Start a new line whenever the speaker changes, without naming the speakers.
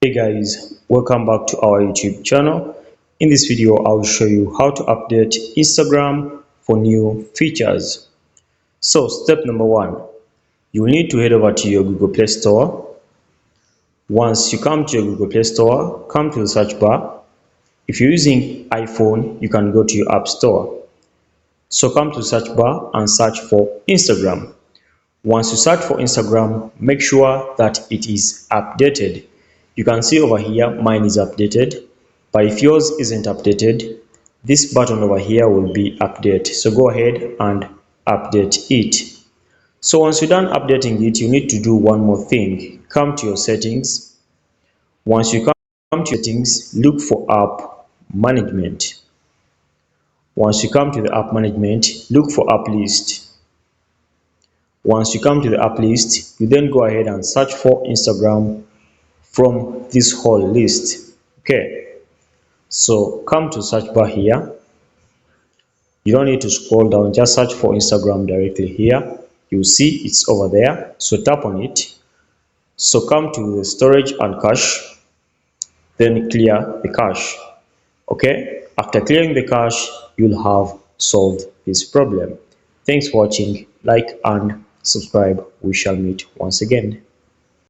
Hey guys, welcome back to our YouTube channel. In this video, I will show you how to update Instagram for new features. So step number one, you will need to head over to your Google Play Store. Once you come to your Google Play Store, come to the search bar. If you're using iPhone, you can go to your App Store. So come to the search bar and search for Instagram. Once you search for Instagram, make sure that it is updated. You can see over here, mine is updated, but if yours isn't updated, this button over here will be update. So go ahead and update it. So once you're done updating it, you need to do one more thing. Come to your settings. Once you come to settings, look for app management. Once you come to the app management, look for app list. Once you come to the app list, you then go ahead and search for Instagram from this whole list. Okay, so come to search bar here. You don't need to scroll down, just search for Instagram directly here. You see it's over there, so tap on it. So come to the storage and cache, then clear the cache. Okay, after clearing the cache, you'll have solved this problem. Thanks for watching. Like and subscribe. We shall meet once again.